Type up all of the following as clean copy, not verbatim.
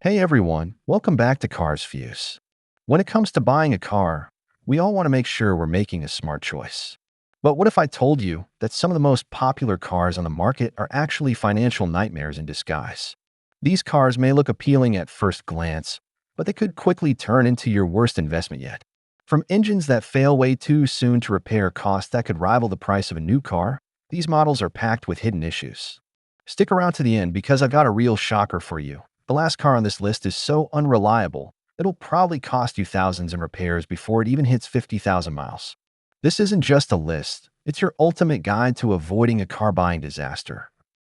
Hey everyone, welcome back to Cars Views. When it comes to buying a car, we all want to make sure we're making a smart choice. But what if I told you that some of the most popular cars on the market are actually financial nightmares in disguise? These cars may look appealing at first glance, but they could quickly turn into your worst investment yet. From engines that fail way too soon to repair costs that could rival the price of a new car, these models are packed with hidden issues. Stick around to the end because I've got a real shocker for you. The last car on this list is so unreliable, it'll probably cost you thousands in repairs before it even hits 50,000 miles. This isn't just a list, it's your ultimate guide to avoiding a car buying disaster.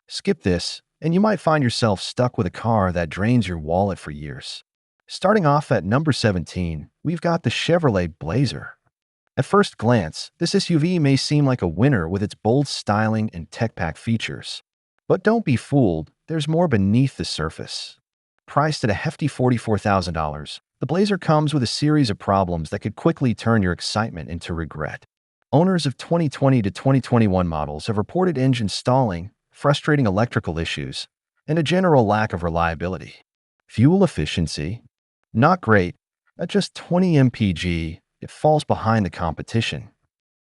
Skip this, and you might find yourself stuck with a car that drains your wallet for years. Starting off at number 17, we've got the Chevrolet Blazer. At first glance, this SUV may seem like a winner with its bold styling and tech-packed features. But don't be fooled, there's more beneath the surface. Priced at a hefty $44,000, the Blazer comes with a series of problems that could quickly turn your excitement into regret. Owners of 2020 to 2021 models have reported engine stalling, frustrating electrical issues, and a general lack of reliability. Fuel efficiency? Not great. At just 20 mpg, it falls behind the competition.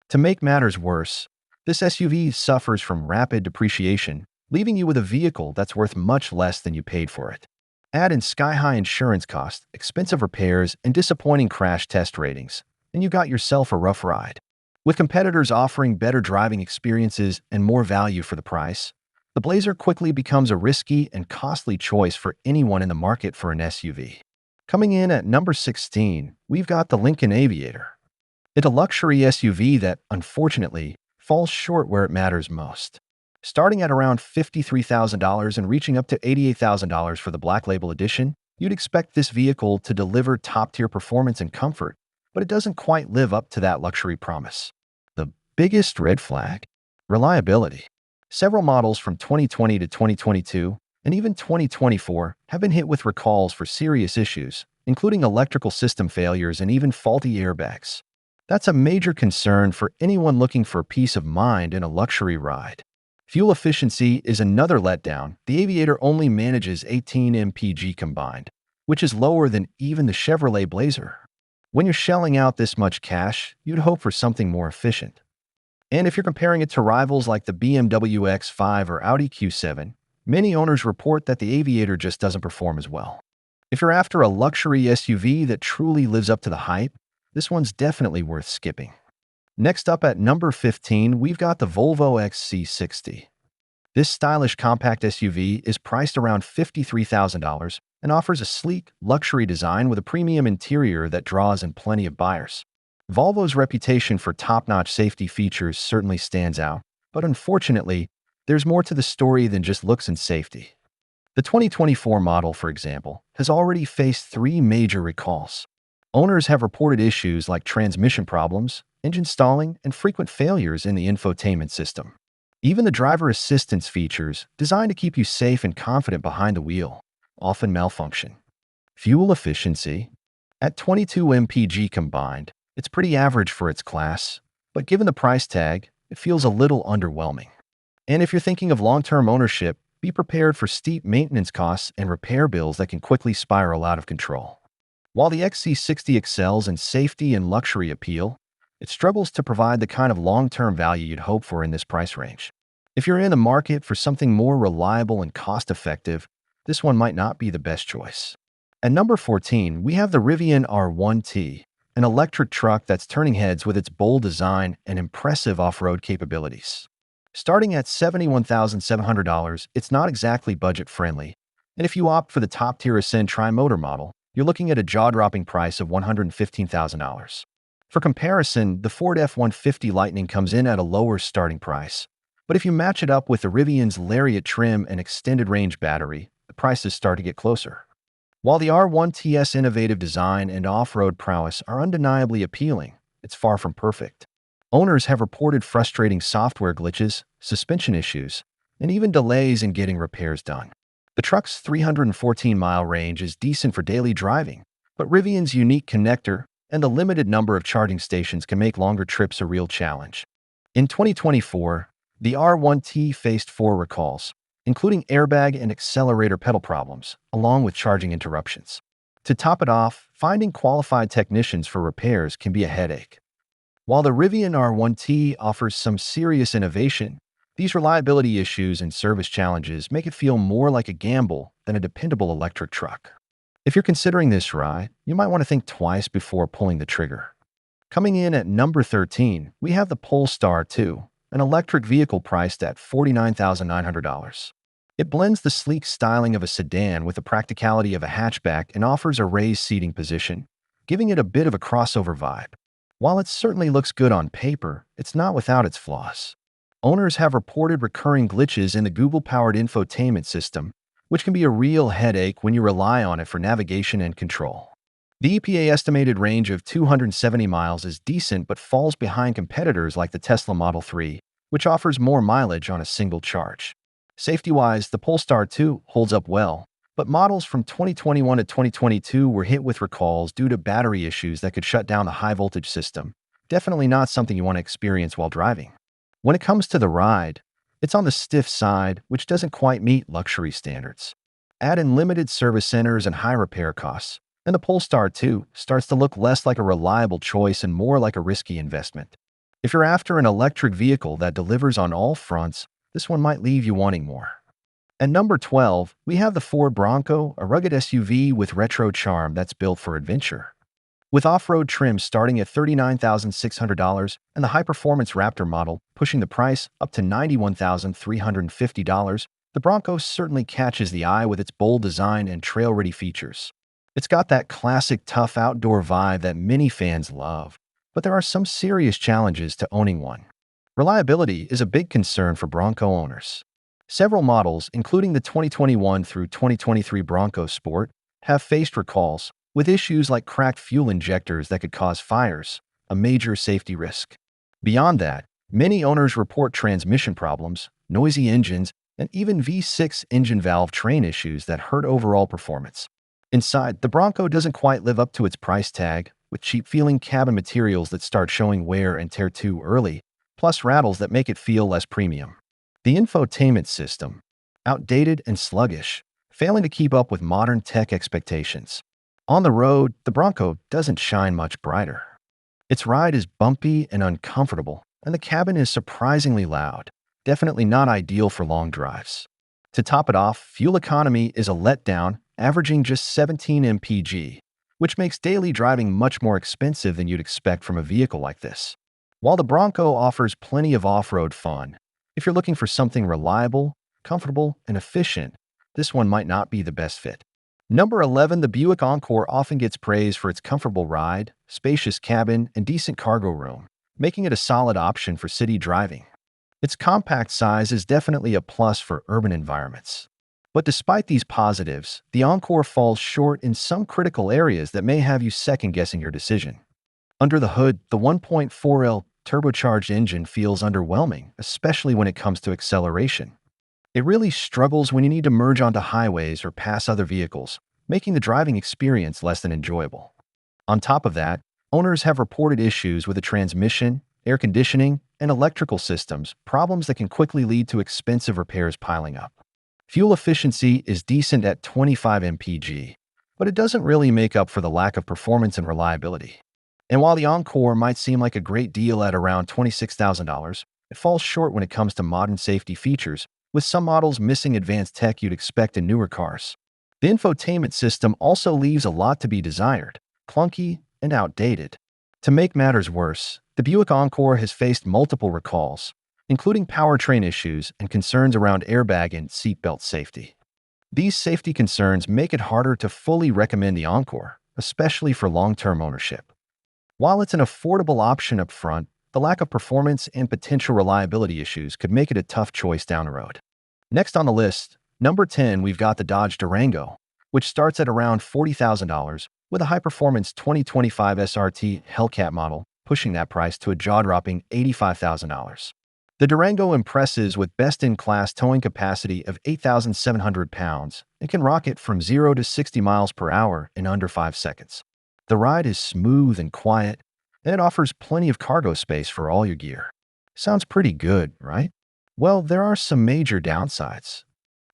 To make matters worse, this SUV suffers from rapid depreciation, leaving you with a vehicle that's worth much less than you paid for it. Add in sky-high insurance costs, expensive repairs, and disappointing crash test ratings, and you got yourself a rough ride. With competitors offering better driving experiences and more value for the price, the Blazer quickly becomes a risky and costly choice for anyone in the market for an SUV. Coming in at number 16, we've got the Lincoln Aviator. It's a luxury SUV that, unfortunately, falls short where it matters most. Starting at around $53,000 and reaching up to $88,000 for the Black Label Edition, you'd expect this vehicle to deliver top-tier performance and comfort, but it doesn't quite live up to that luxury promise. The biggest red flag? Reliability. Several models from 2020 to 2022, and even 2024, have been hit with recalls for serious issues, including electrical system failures and even faulty airbags. That's a major concern for anyone looking for peace of mind in a luxury ride. Fuel efficiency is another letdown. The Aviator only manages 18 mpg combined, which is lower than even the Chevrolet Blazer. When you're shelling out this much cash, you'd hope for something more efficient. And if you're comparing it to rivals like the BMW X5 or Audi Q7, many owners report that the Aviator just doesn't perform as well. If you're after a luxury SUV that truly lives up to the hype, this one's definitely worth skipping. Next up at number 15, we've got the Volvo XC60. This stylish compact SUV is priced around $53,000 and offers a sleek, luxury design with a premium interior that draws in plenty of buyers. Volvo's reputation for top-notch safety features certainly stands out, but unfortunately, there's more to the story than just looks and safety. The 2024 model, for example, has already faced 3 major recalls. Owners have reported issues like transmission problems, engine stalling, and frequent failures in the infotainment system. Even the driver assistance features, designed to keep you safe and confident behind the wheel, often malfunction. Fuel efficiency? At 22 mpg combined, it's pretty average for its class, but given the price tag, it feels a little underwhelming. And if you're thinking of long-term ownership, be prepared for steep maintenance costs and repair bills that can quickly spiral out of control. While the XC60 excels in safety and luxury appeal, it struggles to provide the kind of long-term value you'd hope for in this price range. If you're in the market for something more reliable and cost-effective, this one might not be the best choice. At number 14, we have the Rivian R1T, an electric truck that's turning heads with its bold design and impressive off-road capabilities. Starting at $71,700, it's not exactly budget-friendly, and if you opt for the top-tier Ascend Tri-Motor model, you're looking at a jaw-dropping price of $115,000. For comparison, the Ford F-150 Lightning comes in at a lower starting price, but if you match it up with the Rivian's Lariat trim and extended-range battery, the prices start to get closer. While the R1T's innovative design and off-road prowess are undeniably appealing, it's far from perfect. Owners have reported frustrating software glitches, suspension issues, and even delays in getting repairs done. The truck's 314-mile range is decent for daily driving, but Rivian's unique connector and the limited number of charging stations can make longer trips a real challenge. In 2024, the R1T faced 4 recalls, including airbag and accelerator pedal problems, along with charging interruptions. To top it off, finding qualified technicians for repairs can be a headache. While the Rivian R1T offers some serious innovation, these reliability issues and service challenges make it feel more like a gamble than a dependable electric truck. If you're considering this ride, you might want to think twice before pulling the trigger. Coming in at number 13, we have the Polestar 2, an electric vehicle priced at $49,900. It blends the sleek styling of a sedan with the practicality of a hatchback and offers a raised seating position, giving it a bit of a crossover vibe. While it certainly looks good on paper, it's not without its flaws. Owners have reported recurring glitches in the Google-powered infotainment system, which can be a real headache when you rely on it for navigation and control. The EPA estimated range of 270 miles is decent but falls behind competitors like the Tesla Model 3, which offers more mileage on a single charge. Safety-wise, the Polestar 2 holds up well, but models from 2021 to 2022 were hit with recalls due to battery issues that could shut down the high-voltage system. Definitely not something you want to experience while driving. When it comes to the ride, it's on the stiff side, which doesn't quite meet luxury standards. Add in limited service centers and high repair costs, and the Polestar 2 starts to look less like a reliable choice and more like a risky investment. If you're after an electric vehicle that delivers on all fronts, this one might leave you wanting more. At number 12, we have the Ford Bronco, a rugged SUV with retro charm that's built for adventure. With off-road trim starting at $39,600 and the high-performance Raptor model pushing the price up to $91,350, the Bronco certainly catches the eye with its bold design and trail-ready features. It's got that classic tough outdoor vibe that many fans love, but there are some serious challenges to owning one. Reliability is a big concern for Bronco owners. Several models, including the 2021 through 2023 Bronco Sport, have faced recalls, with issues like cracked fuel injectors that could cause fires, a major safety risk. Beyond that, many owners report transmission problems, noisy engines, and even V6 engine valve train issues that hurt overall performance. Inside, the Bronco doesn't quite live up to its price tag, with cheap-feeling cabin materials that start showing wear and tear too early, plus rattles that make it feel less premium. The infotainment system, outdated and sluggish, failing to keep up with modern tech expectations. On the road, the Bronco doesn't shine much brighter. Its ride is bumpy and uncomfortable, and the cabin is surprisingly loud, definitely not ideal for long drives. To top it off, fuel economy is a letdown, averaging just 17 mpg, which makes daily driving much more expensive than you'd expect from a vehicle like this. While the Bronco offers plenty of off-road fun, if you're looking for something reliable, comfortable, and efficient, this one might not be the best fit. Number 11, the Buick Encore often gets praised for its comfortable ride, spacious cabin, and decent cargo room, making it a solid option for city driving. Its compact size is definitely a plus for urban environments. But despite these positives, the Encore falls short in some critical areas that may have you second-guessing your decision. Under the hood, the 1.4L turbocharged engine feels underwhelming, especially when it comes to acceleration. It really struggles when you need to merge onto highways or pass other vehicles, making the driving experience less than enjoyable. On top of that, owners have reported issues with the transmission, air conditioning, and electrical systems, problems that can quickly lead to expensive repairs piling up. Fuel efficiency is decent at 25 mpg, but it doesn't really make up for the lack of performance and reliability. And while the Encore might seem like a great deal at around $26,000, it falls short when it comes to modern safety features, with some models missing advanced tech you'd expect in newer cars. The infotainment system also leaves a lot to be desired, clunky and outdated. To make matters worse, the Buick Encore has faced multiple recalls, including powertrain issues and concerns around airbag and seatbelt safety. These safety concerns make it harder to fully recommend the Encore, especially for long-term ownership. While it's an affordable option up front, the lack of performance and potential reliability issues could make it a tough choice down the road. Next on the list, number 10, we've got the Dodge Durango, which starts at around $40,000 with a high-performance 2025 SRT Hellcat model, pushing that price to a jaw-dropping $85,000. The Durango impresses with best-in-class towing capacity of 8,700 pounds and can rocket from 0 to 60 miles per hour in under 5 seconds. The ride is smooth and quiet, and it offers plenty of cargo space for all your gear. Sounds pretty good, right? Well, there are some major downsides.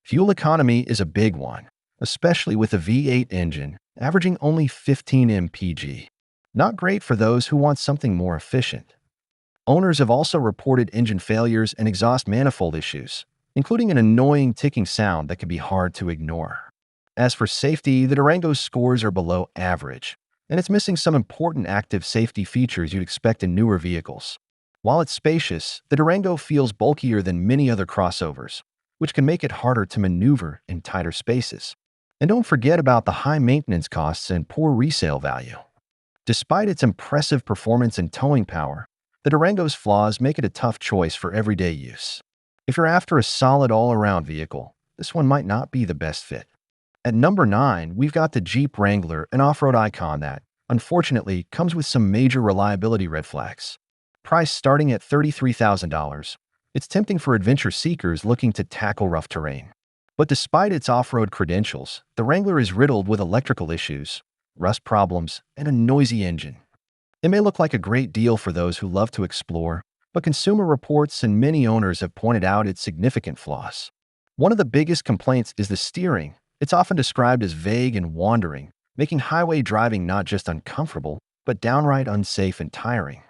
Fuel economy is a big one, especially with a V8 engine averaging only 15 mpg. Not great for those who want something more efficient. Owners have also reported engine failures and exhaust manifold issues, including an annoying ticking sound that can be hard to ignore. As for safety, the Durango's scores are below average, and it's missing some important active safety features you'd expect in newer vehicles. While it's spacious, the Durango feels bulkier than many other crossovers, which can make it harder to maneuver in tighter spaces. And don't forget about the high maintenance costs and poor resale value. Despite its impressive performance and towing power, the Durango's flaws make it a tough choice for everyday use. If you're after a solid all-around vehicle, this one might not be the best fit. At number 9, we've got the Jeep Wrangler, an off-road icon that, unfortunately, comes with some major reliability red flags. Priced starting at $33,000, it's tempting for adventure seekers looking to tackle rough terrain. But despite its off-road credentials, the Wrangler is riddled with electrical issues, rust problems, and a noisy engine. It may look like a great deal for those who love to explore, but Consumer Reports and many owners have pointed out its significant flaws. One of the biggest complaints is the steering. It's often described as vague and wandering, making highway driving not just uncomfortable, but downright unsafe and tiring.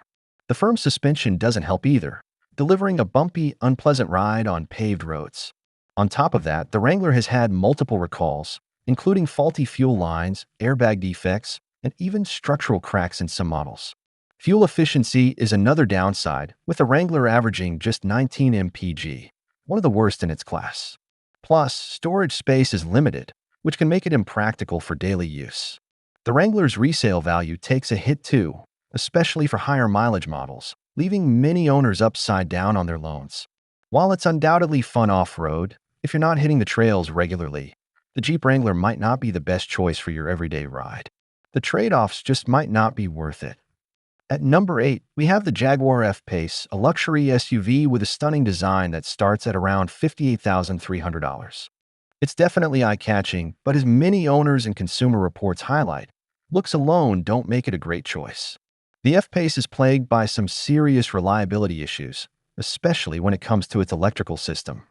The firm suspension doesn't help either, delivering a bumpy, unpleasant ride on paved roads. On top of that, the Wrangler has had multiple recalls, including faulty fuel lines, airbag defects, and even structural cracks in some models. Fuel efficiency is another downside, with the Wrangler averaging just 19 mpg, one of the worst in its class. Plus, storage space is limited, which can make it impractical for daily use. The Wrangler's resale value takes a hit too, especially for higher mileage models, leaving many owners upside down on their loans. While it's undoubtedly fun off-road, if you're not hitting the trails regularly, the Jeep Wrangler might not be the best choice for your everyday ride. The trade-offs just might not be worth it. At number 8, we have the Jaguar F-Pace, a luxury SUV with a stunning design that starts at around $58,300. It's definitely eye-catching, but as many owners and Consumer Reports highlight, looks alone don't make it a great choice. The F-Pace is plagued by some serious reliability issues, especially when it comes to its electrical system.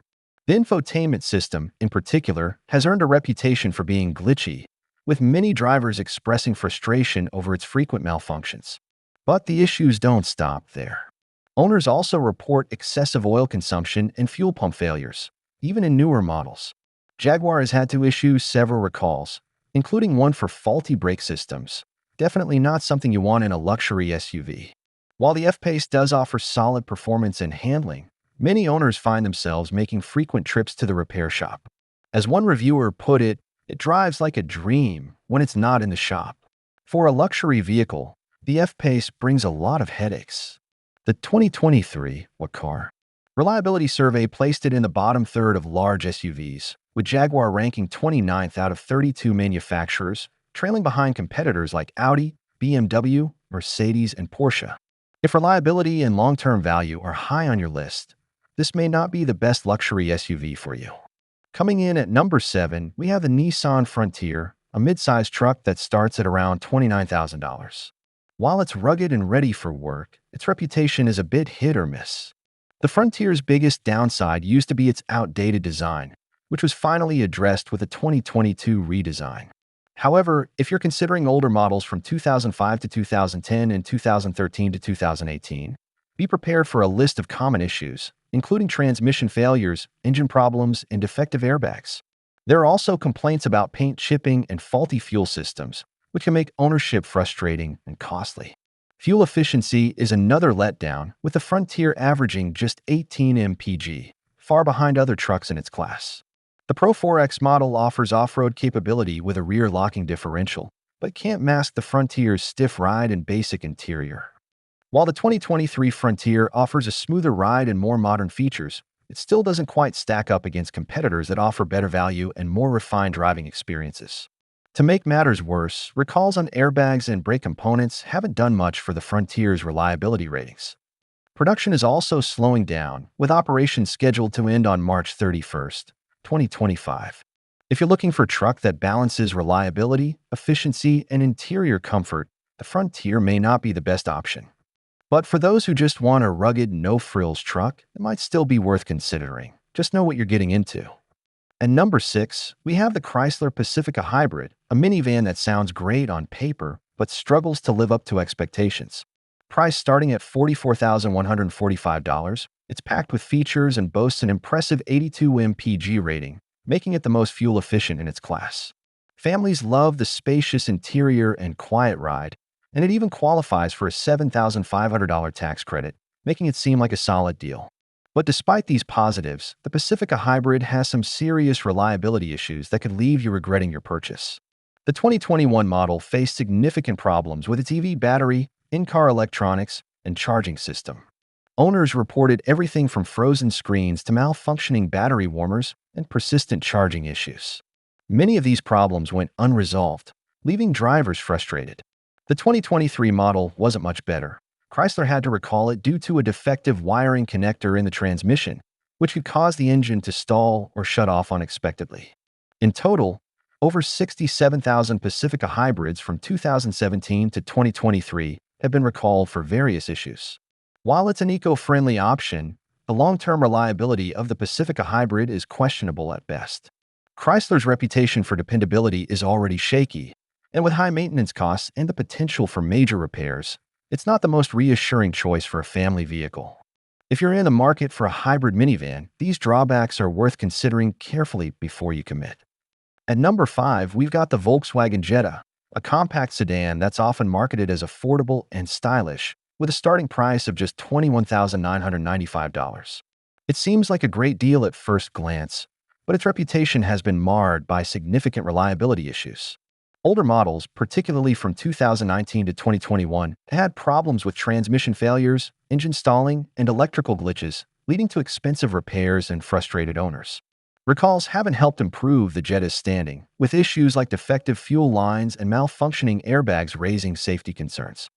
The infotainment system, in particular, has earned a reputation for being glitchy, with many drivers expressing frustration over its frequent malfunctions. But the issues don't stop there. Owners also report excessive oil consumption and fuel pump failures, even in newer models. Jaguar has had to issue several recalls, including one for faulty brake systems. Definitely not something you want in a luxury SUV. While the F-Pace does offer solid performance and handling, many owners find themselves making frequent trips to the repair shop. As one reviewer put it, it drives like a dream when it's not in the shop. For a luxury vehicle, the F-Pace brings a lot of headaches. The 2023 What Car? Reliability Survey placed it in the bottom third of large SUVs, with Jaguar ranking 29th out of 32 manufacturers, trailing behind competitors like Audi, BMW, Mercedes, and Porsche. If reliability and long-term value are high on your list, this may not be the best luxury SUV for you. Coming in at number 7, we have the Nissan Frontier, a mid-sized truck that starts at around $29,000. While it's rugged and ready for work, its reputation is a bit hit or miss. The Frontier's biggest downside used to be its outdated design, which was finally addressed with a 2022 redesign. However, if you're considering older models from 2005 to 2010 and 2013 to 2018, be prepared for a list of common issues, including transmission failures, engine problems, and defective airbags. There are also complaints about paint chipping and faulty fuel systems, which can make ownership frustrating and costly. Fuel efficiency is another letdown, with the Frontier averaging just 18 mpg, far behind other trucks in its class. The Pro 4X model offers off-road capability with a rear locking differential, but can't mask the Frontier's stiff ride and basic interior. While the 2023 Frontier offers a smoother ride and more modern features, it still doesn't quite stack up against competitors that offer better value and more refined driving experiences. To make matters worse, recalls on airbags and brake components haven't done much for the Frontier's reliability ratings. Production is also slowing down, with operations scheduled to end on March 31st, 2025. If you're looking for a truck that balances reliability, efficiency, and interior comfort, the Frontier may not be the best option. But for those who just want a rugged, no-frills truck, it might still be worth considering. Just know what you're getting into. And number 6, we have the Chrysler Pacifica Hybrid, a minivan that sounds great on paper but struggles to live up to expectations. Price starting at $44,145, it's packed with features and boasts an impressive 82 mpg rating, making it the most fuel efficient in its class. Families love the spacious interior and quiet ride, and it even qualifies for a $7,500 tax credit, making it seem like a solid deal. But despite these positives, the Pacifica Hybrid has some serious reliability issues that could leave you regretting your purchase. The 2021 model faced significant problems with its EV battery, in-car electronics, and charging system. Owners reported everything from frozen screens to malfunctioning battery warmers and persistent charging issues. Many of these problems went unresolved, leaving drivers frustrated. The 2023 model wasn't much better. Chrysler had to recall it due to a defective wiring connector in the transmission, which could cause the engine to stall or shut off unexpectedly. In total, over 67,000 Pacifica hybrids from 2017 to 2023 have been recalled for various issues. While it's an eco-friendly option, the long-term reliability of the Pacifica hybrid is questionable at best. Chrysler's reputation for dependability is already shaky, and with high maintenance costs and the potential for major repairs, it's not the most reassuring choice for a family vehicle. If you're in the market for a hybrid minivan, these drawbacks are worth considering carefully before you commit. At number 5, we've got the Volkswagen Jetta, a compact sedan that's often marketed as affordable and stylish, with a starting price of just $21,995. It seems like a great deal at first glance, but its reputation has been marred by significant reliability issues. Older models, particularly from 2019 to 2021, had problems with transmission failures, engine stalling, and electrical glitches, leading to expensive repairs and frustrated owners. Recalls haven't helped improve the Jetta's standing, with issues like defective fuel lines and malfunctioning airbags raising safety concerns.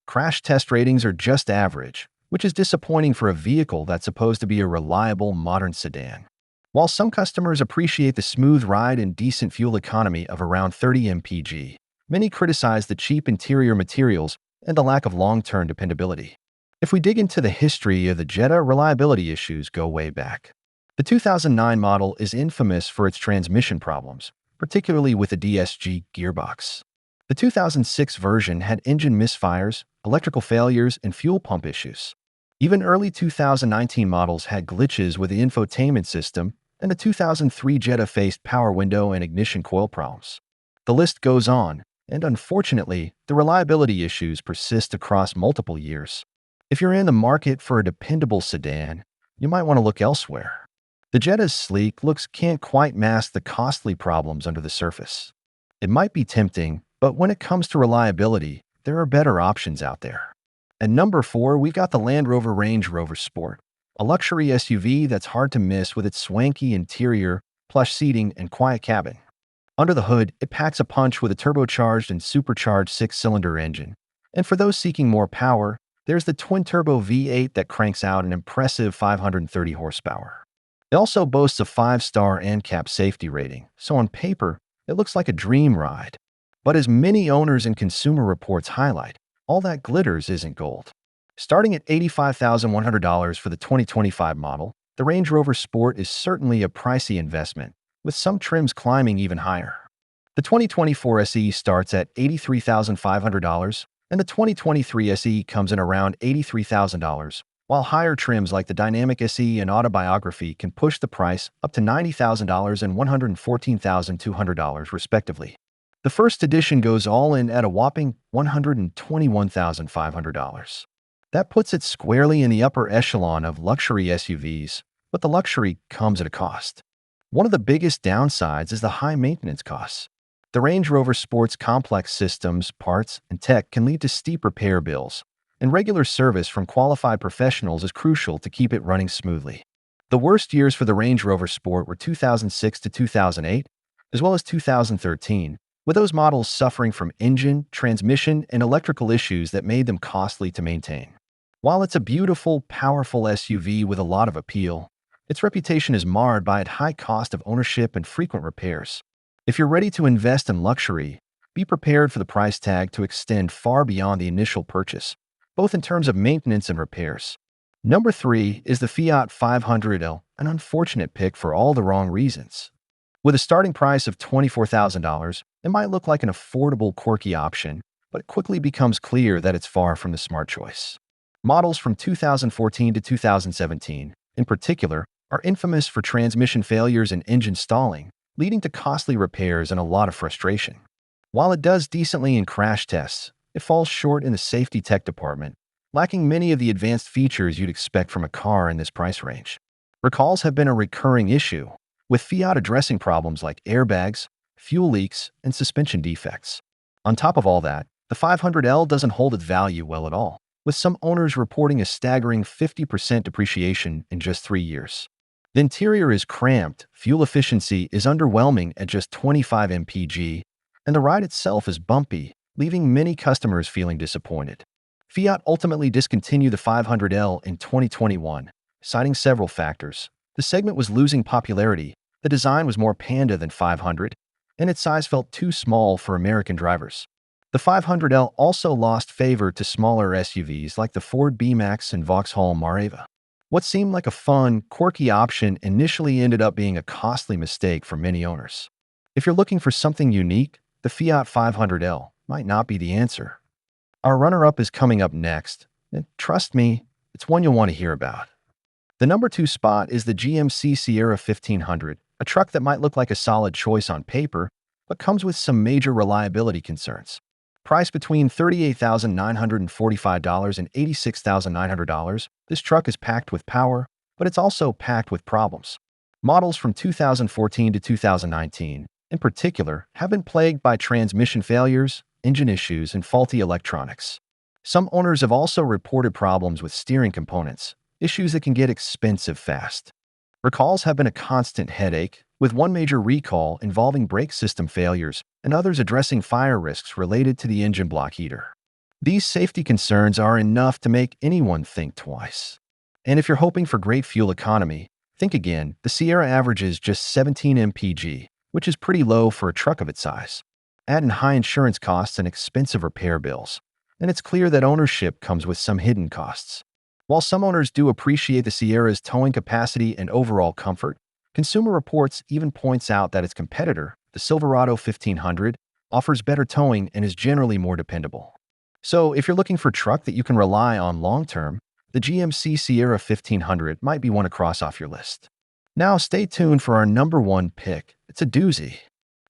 Crash test ratings are just average, which is disappointing for a vehicle that's supposed to be a reliable, modern sedan. While some customers appreciate the smooth ride and decent fuel economy of around 30 mpg, many criticize the cheap interior materials and the lack of long-term dependability. If we dig into the history of the Jetta, reliability issues go way back. The 2009 model is infamous for its transmission problems, particularly with the DSG gearbox. The 2006 version had engine misfires, electrical failures, and fuel pump issues. Even early 2019 models had glitches with the infotainment system, and the 2003 Jetta faced power window and ignition coil problems. The list goes on, and unfortunately, the reliability issues persist across multiple years. If you're in the market for a dependable sedan, you might want to look elsewhere. The Jetta's sleek looks can't quite mask the costly problems under the surface. It might be tempting, but when it comes to reliability, there are better options out there. At number 4, we've got the Land Rover Range Rover Sport, a luxury SUV that's hard to miss with its swanky interior, plush seating, and quiet cabin. Under the hood, it packs a punch with a turbocharged and supercharged 6-cylinder engine. And for those seeking more power, there's the twin-turbo V8 that cranks out an impressive 530 horsepower. It also boasts a 5-star ANCAP safety rating, so on paper, it looks like a dream ride. But as many owners and Consumer Reports highlight, all that glitters isn't gold. Starting at $85,100 for the 2025 model, the Range Rover Sport is certainly a pricey investment, with some trims climbing even higher. The 2024 SE starts at $83,500, and the 2023 SE comes in around $83,000, while higher trims like the Dynamic SE and Autobiography can push the price up to $90,000 and $114,200 respectively. The first edition goes all in at a whopping $121,500. That puts it squarely in the upper echelon of luxury SUVs, but the luxury comes at a cost. One of the biggest downsides is the high maintenance costs. The Range Rover Sport's complex systems, parts, and tech can lead to steep repair bills, and regular service from qualified professionals is crucial to keep it running smoothly. The worst years for the Range Rover Sport were 2006 to 2008, as well as 2013, with those models suffering from engine, transmission, and electrical issues that made them costly to maintain. While it's a beautiful, powerful SUV with a lot of appeal, its reputation is marred by its high cost of ownership and frequent repairs. If you're ready to invest in luxury, be prepared for the price tag to extend far beyond the initial purchase, both in terms of maintenance and repairs. Number 3 is the Fiat 500L, an unfortunate pick for all the wrong reasons. With a starting price of $24,000, it might look like an affordable, quirky option, but it quickly becomes clear that it's far from the smart choice. Models from 2014 to 2017, in particular, are infamous for transmission failures and engine stalling, leading to costly repairs and a lot of frustration. While it does decently in crash tests, it falls short in the safety tech department, lacking many of the advanced features you'd expect from a car in this price range. Recalls have been a recurring issue, with Fiat addressing problems like airbags, fuel leaks, and suspension defects. On top of all that, the 500L doesn't hold its value well at all, with some owners reporting a staggering 50% depreciation in just 3 years. The interior is cramped, fuel efficiency is underwhelming at just 25 mpg, and the ride itself is bumpy, leaving many customers feeling disappointed. Fiat ultimately discontinued the 500L in 2021, citing several factors. The segment was losing popularity, the design was more Panda than 500, and its size felt too small for American drivers. The 500L also lost favor to smaller SUVs like the Ford B-Max and Vauxhall Mareva. What seemed like a fun, quirky option initially ended up being a costly mistake for many owners. If you're looking for something unique, the Fiat 500L might not be the answer. Our runner-up is coming up next, and trust me, it's one you'll want to hear about. The number 2 spot is the GMC Sierra 1500, a truck that might look like a solid choice on paper, but comes with some major reliability concerns. Priced between $38,945 and $86,900, this truck is packed with power, but it's also packed with problems. Models from 2014 to 2019, in particular, have been plagued by transmission failures, engine issues, and faulty electronics. Some owners have also reported problems with steering components, issues that can get expensive fast. Recalls have been a constant headache, with one major recall involving brake system failures and others addressing fire risks related to the engine block heater. These safety concerns are enough to make anyone think twice. And if you're hoping for great fuel economy, think again. The Sierra averages just 17 mpg, which is pretty low for a truck of its size. Add in high insurance costs and expensive repair bills, and it's clear that ownership comes with some hidden costs. While some owners do appreciate the Sierra's towing capacity and overall comfort, Consumer Reports even points out that its competitor, the Silverado 1500, offers better towing and is generally more dependable. So if you're looking for a truck that you can rely on long-term, the GMC Sierra 1500 might be one to cross off your list. Now stay tuned for our number 1 pick. It's a doozy.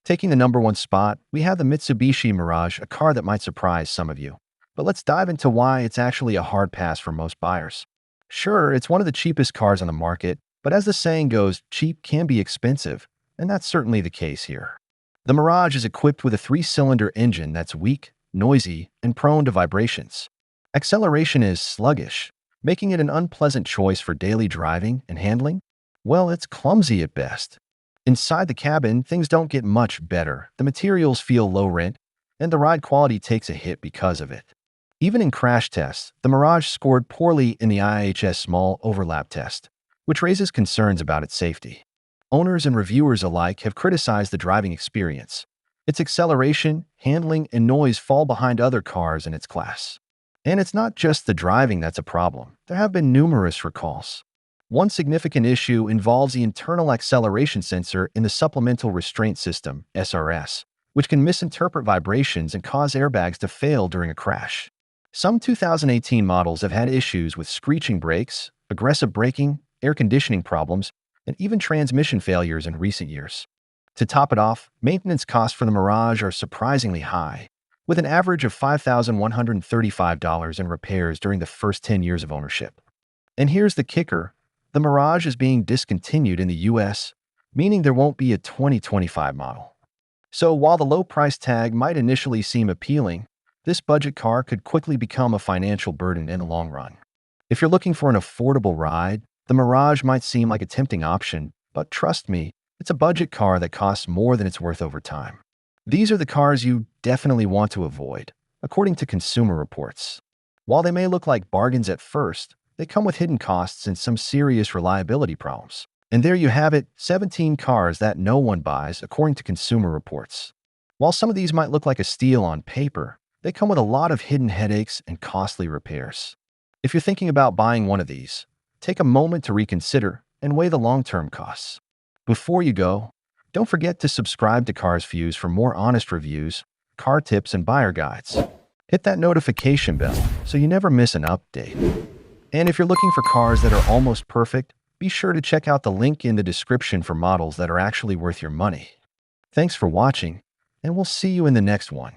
Taking the number 1 spot, we have the Mitsubishi Mirage, a car that might surprise some of you. But let's dive into why it's actually a hard pass for most buyers. Sure, it's one of the cheapest cars on the market, but as the saying goes, cheap can be expensive, and that's certainly the case here. The Mirage is equipped with a 3-cylinder engine that's weak, noisy, and prone to vibrations. Acceleration is sluggish, making it an unpleasant choice for daily driving and handling. Well, it's clumsy at best. Inside the cabin, things don't get much better. The materials feel low rent, and the ride quality takes a hit because of it. Even in crash tests, the Mirage scored poorly in the IHS small overlap test, which raises concerns about its safety. Owners and reviewers alike have criticized the driving experience. Its acceleration, handling, and noise fall behind other cars in its class. And it's not just the driving that's a problem. There have been numerous recalls. One significant issue involves the internal acceleration sensor in the supplemental restraint system, SRS, which can misinterpret vibrations and cause airbags to fail during a crash. Some 2018 models have had issues with screeching brakes, aggressive braking, air conditioning problems, and even transmission failures in recent years. To top it off, maintenance costs for the Mirage are surprisingly high, with an average of $5,135 in repairs during the first 10 years of ownership. And here's the kicker. The Mirage is being discontinued in the US, meaning there won't be a 2025 model. So while the low price tag might initially seem appealing, this budget car could quickly become a financial burden in the long run. If you're looking for an affordable ride, the Mirage might seem like a tempting option, but trust me, it's a budget car that costs more than it's worth over time. These are the cars you definitely want to avoid, according to Consumer Reports. While they may look like bargains at first, they come with hidden costs and some serious reliability problems. And there you have it, 17 cars that no one buys, according to Consumer Reports. While some of these might look like a steal on paper, they come with a lot of hidden headaches and costly repairs. If you're thinking about buying one of these, take a moment to reconsider and weigh the long-term costs. Before you go, Don't forget to subscribe to Cars Views for more honest reviews, car tips, and buyer guides. Hit that notification bell so you never miss an update. And if you're looking for cars that are almost perfect, be sure to check out the link in the description for models that are actually worth your money. Thanks for watching, and we'll see you in the next one.